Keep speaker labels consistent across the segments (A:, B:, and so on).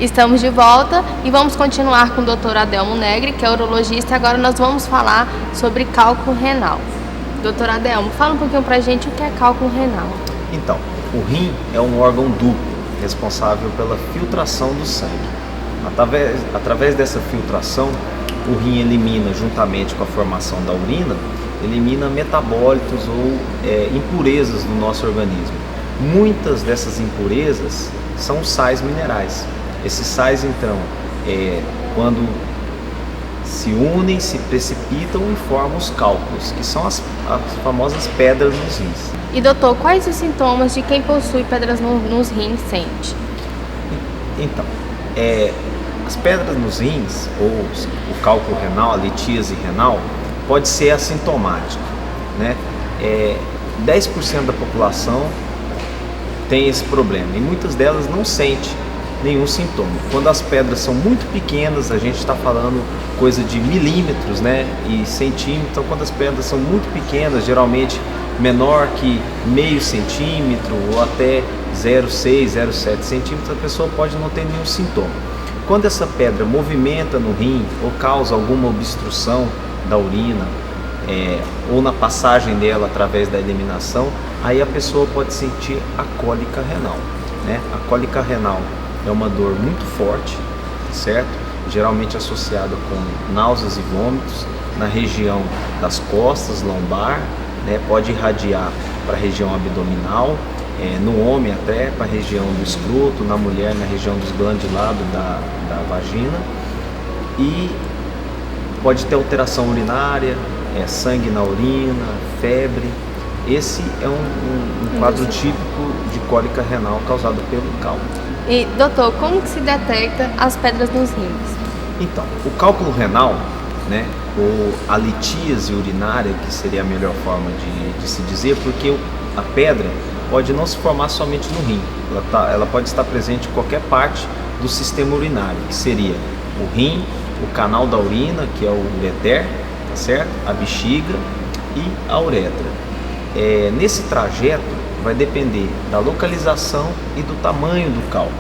A: Estamos de volta e vamos continuar com o Dr. Adelmo Negri, que é urologista. Agora nós vamos falar sobre cálculo renal. Dr. Adelmo, fala um pouquinho pra gente o que é cálculo renal.
B: Então, o rim é um órgão duplo, responsável pela filtração do sangue. Através dessa filtração, o rim elimina, juntamente com a formação da urina, elimina metabólitos ou impurezas do nosso organismo. Muitas dessas impurezas são sais minerais. Esses sais, então, quando se unem, se precipitam e formam os cálculos, que são as famosas pedras nos rins.
A: E doutor, quais os sintomas de quem possui pedras nos rins sente?
B: Então, as pedras nos rins, ou o cálculo renal, a litíase renal, pode ser assintomático, né? 10% da população tem esse problema e muitas delas não sente nenhum sintoma. Quando as pedras são muito pequenas, a gente está falando coisa de milímetros, né, e centímetros. Então, quando as pedras são muito pequenas, geralmente menor que meio centímetro ou até 0,6, 0,7 centímetros, a pessoa pode não ter nenhum sintoma. Quando essa pedra movimenta no rim ou causa alguma obstrução da urina, ou na passagem dela através da eliminação, aí a pessoa pode sentir a cólica renal, né? A cólica renal é uma dor muito forte, certo? Geralmente associada com náuseas e vômitos na região das costas, lombar, né? Pode irradiar para a região abdominal, no homem até para a região do escroto, na mulher na região dos glandulados da vagina, e pode ter alteração urinária, sangue na urina, febre. Esse é um quadro típico de cólica renal causado pelo cálculo.
A: E doutor, como que se detecta as pedras nos rins?
B: Então, o cálculo renal, né, ou a litíase urinária, que seria a melhor forma de se dizer, porque a pedra pode não se formar somente no rim, ela pode estar presente em qualquer parte do sistema urinário, que seria o rim, o canal da urina, que é o ureter, tá certo? A bexiga e a uretra. Nesse trajeto vai depender da localização e do tamanho do cálculo.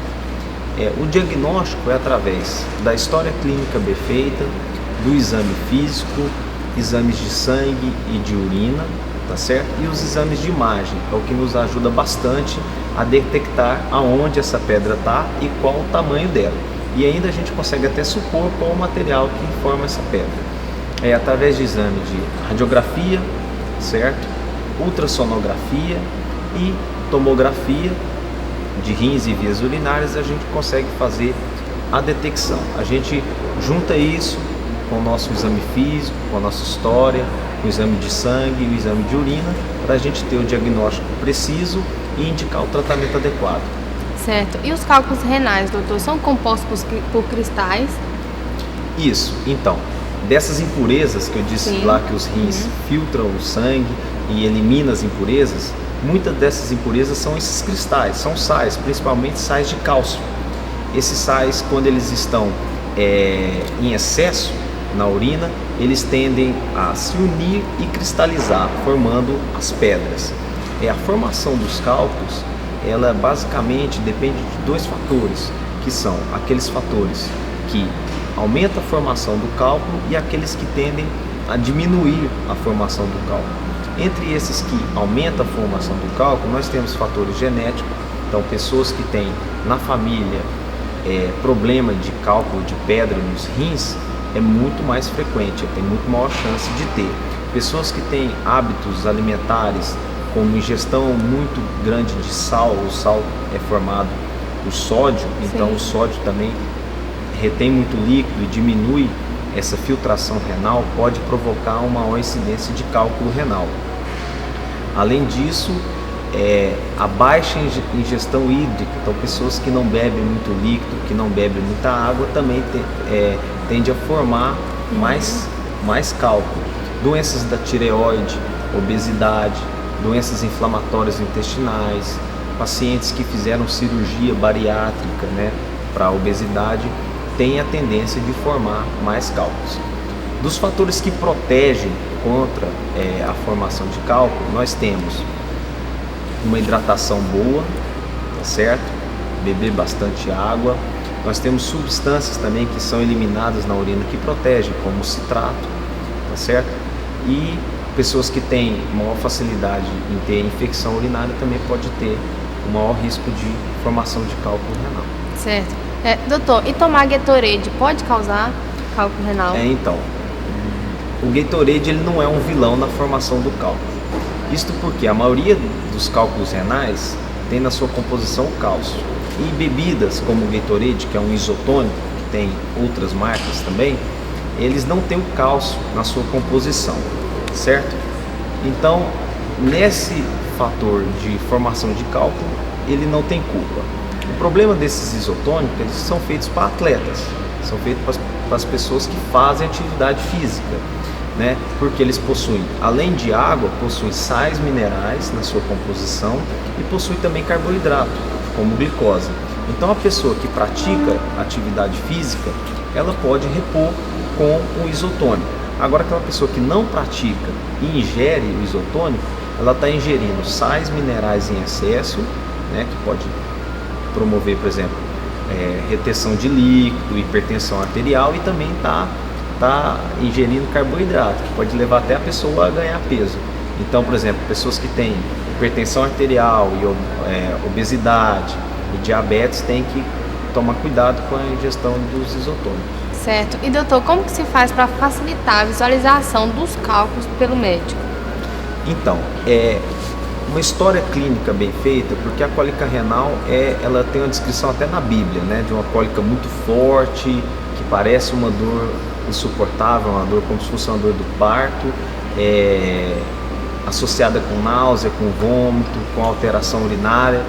B: O diagnóstico é através da história clínica bem feita, do exame físico, exames de sangue e de urina, tá certo? E os exames de imagem, é o que nos ajuda bastante a detectar aonde essa pedra está e qual o tamanho dela. E ainda a gente consegue até supor qual o material que forma essa pedra. Através de exame de radiografia, certo? Ultrassonografia e tomografia de rins e vias urinárias, a gente consegue fazer a detecção. A gente junta isso com o nosso exame físico, com a nossa história, com o exame de sangue e o exame de urina, para a gente ter o diagnóstico preciso e indicar o tratamento adequado.
A: Certo. E os cálculos renais, doutor, são compostos por cristais?
B: Isso. Então, dessas impurezas que eu disse lá que os rins filtram o sangue e eliminam as impurezas, muitas dessas impurezas são esses cristais, são sais, principalmente sais de cálcio. Esses sais, quando eles estão em excesso na urina, eles tendem a se unir e cristalizar, formando as pedras. A formação dos cálculos, ela basicamente depende de dois fatores, que são aqueles fatores que aumentam a formação do cálculo e aqueles que tendem a diminuir a formação do cálculo. Entre esses que aumentam a formação do cálculo, nós temos fatores genéticos. Então, pessoas que têm na família problema de cálculo de pedra nos rins é muito mais frequente, tem muito maior chance de ter. Pessoas que têm hábitos alimentares como ingestão muito grande de sal, o sal é formado por sódio, então o sódio também retém muito líquido e diminui essa filtração renal, pode provocar uma maior incidência de cálculo renal. Além disso, a baixa ingestão hídrica, então pessoas que não bebem muito líquido, que não bebem muita água, também tende a formar mais cálculo. Doenças da tireoide, obesidade, doenças inflamatórias intestinais, pacientes que fizeram cirurgia bariátrica, né, para obesidade, têm a tendência de formar mais cálculos. Dos fatores que protegem contra a formação de cálculo, nós temos uma hidratação boa, tá certo? Beber bastante água, Nós temos substâncias também que são eliminadas na urina que protegem, como o citrato, tá certo? E pessoas que têm maior facilidade em ter infecção urinária também pode ter um maior risco de formação de cálculo renal.
A: Certo. Doutor, e tomar Gatorade pode causar cálculo renal?
B: Então, o Gatorade ele não é um vilão na formação do cálculo. Isto porque a maioria dos cálculos renais tem na sua composição cálcio. E bebidas como o Gatorade, que é um isotônico, que tem outras marcas também, eles não têm o cálcio na sua composição, certo? Então, nesse fator de formação de cálculo, ele não tem culpa. O problema desses isotônicos, eles são feitos para atletas, são feitos para as pessoas que fazem atividade física, né? Porque eles possuem, além de água, possuem sais minerais na sua composição e possuem também carboidrato, como glicose. Então a pessoa que pratica atividade física, ela pode repor com o isotônico. Agora aquela pessoa que não pratica e ingere o isotônico, ela está ingerindo sais minerais em excesso, né, que pode promover, por exemplo, retenção de líquido, hipertensão arterial, e também está ingerindo carboidrato, que pode levar até a pessoa a ganhar peso. Então, por exemplo, pessoas que têm hipertensão arterial e obesidade e diabetes têm que tomar cuidado com a ingestão dos isotônicos.
A: Certo. E doutor, como que se faz para facilitar a visualização dos cálculos pelo médico?
B: Então, uma história clínica bem feita, porque a cólica renal ela tem uma descrição até na Bíblia, né, de uma cólica muito forte, que parece uma dor insuportável, uma dor como se fosse uma dor do parto, associada com náusea, com vômito, com alteração urinária.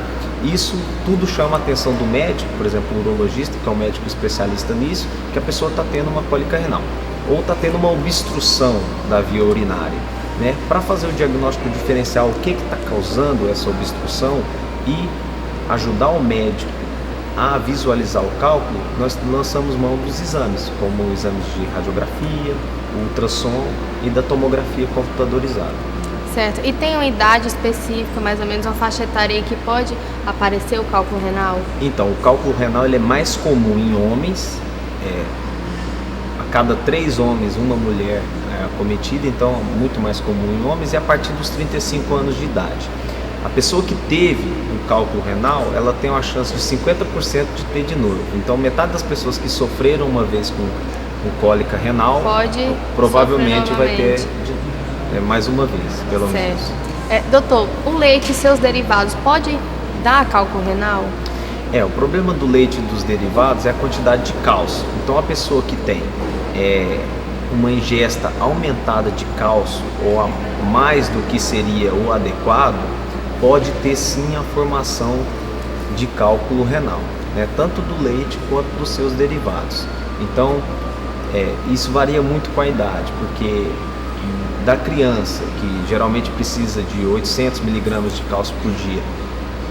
B: Isso tudo chama a atenção do médico, por exemplo, o urologista, que é um médico especialista nisso, que a pessoa está tendo uma cólica renal ou está tendo uma obstrução da via urinária, né? Para fazer o diagnóstico diferencial, o que está causando essa obstrução e ajudar o médico a visualizar o cálculo, nós lançamos mão dos exames, como exames de radiografia, ultrassom e da tomografia computadorizada.
A: Certo. E tem uma idade específica, mais ou menos uma faixa etária que pode aparecer o cálculo renal?
B: Então, o cálculo renal ele é mais comum em homens, a cada 3 homens, uma mulher é acometida, então muito mais comum em homens, e a partir dos 35 anos de idade. A pessoa que teve um cálculo renal, ela tem uma chance de 50% de ter de novo. Então, metade das pessoas que sofreram uma vez com cólica renal, provavelmente vai ter mais uma vez, pelo menos.
A: Doutor, o leite e seus derivados pode dar cálculo renal?
B: O problema do leite e dos derivados é a quantidade de cálcio. Então, a pessoa que tem uma ingesta aumentada de cálcio ou mais do que seria o adequado, pode ter sim a formação de cálculo renal, né? Tanto do leite quanto dos seus derivados. Então, isso varia muito com a idade, porque da criança, que geralmente precisa de 800 miligramas de cálcio por dia,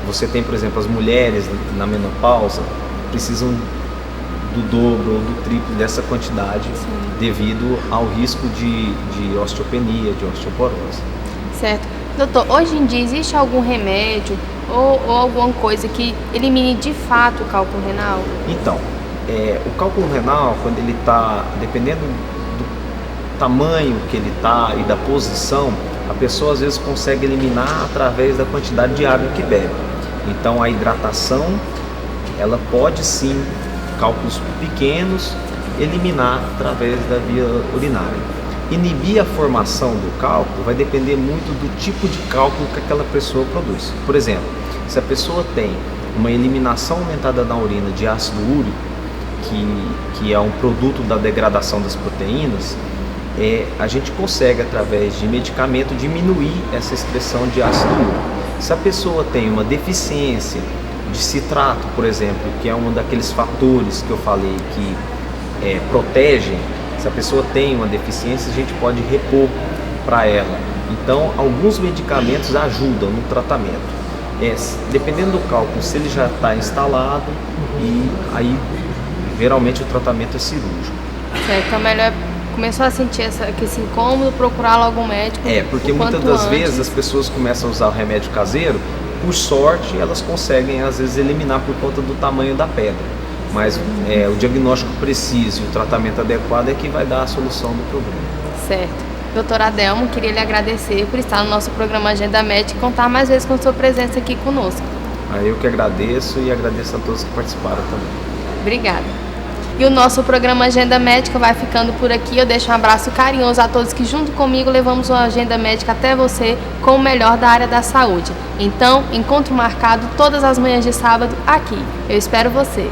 B: você tem, por exemplo, as mulheres na menopausa precisam do dobro ou do triplo dessa quantidade, devido ao risco de osteopenia, de osteoporose.
A: Certo. Doutor, hoje em dia existe algum remédio ou alguma coisa que elimine de fato o cálculo renal?
B: Então, o cálculo renal, quando ele está, dependendo do tamanho que ele está e da posição, a pessoa às vezes consegue eliminar através da quantidade de água que bebe. Então, a hidratação, ela pode sim, cálculos pequenos, eliminar através da via urinária. Inibir a formação do cálculo vai depender muito do tipo de cálculo que aquela pessoa produz. Por exemplo, se a pessoa tem uma eliminação aumentada na urina de ácido úrico, que é um produto da degradação das proteínas, a gente consegue, através de medicamento, diminuir essa excreção de ácido úrico. Se a pessoa tem uma deficiência de citrato, por exemplo, que é um daqueles fatores que eu falei que protegem, se a pessoa tem uma deficiência, a gente pode repor para ela. Então, alguns medicamentos ajudam no tratamento. Dependendo do cálculo, se ele já está instalado, e aí, geralmente, o tratamento é cirúrgico.
A: Certo, então melhor começou a sentir esse incômodo, procurar logo um médico.
B: Porque muitas das vezes as pessoas começam a usar o remédio caseiro, por sorte, elas conseguem, às vezes, eliminar por conta do tamanho da pedra. mas o diagnóstico preciso e o tratamento adequado é que vai dar a solução do problema.
A: Certo. Doutor Adelmo, queria lhe agradecer por estar no nosso programa Agenda Médica e contar mais vezes com sua presença aqui conosco.
B: Eu que agradeço e agradeço a todos que participaram também.
A: Obrigada. E o nosso programa Agenda Médica vai ficando por aqui. Eu deixo um abraço carinhoso a todos que junto comigo levamos uma Agenda Médica até você com o melhor da área da saúde. Então, encontro marcado todas as manhãs de sábado aqui. Eu espero você.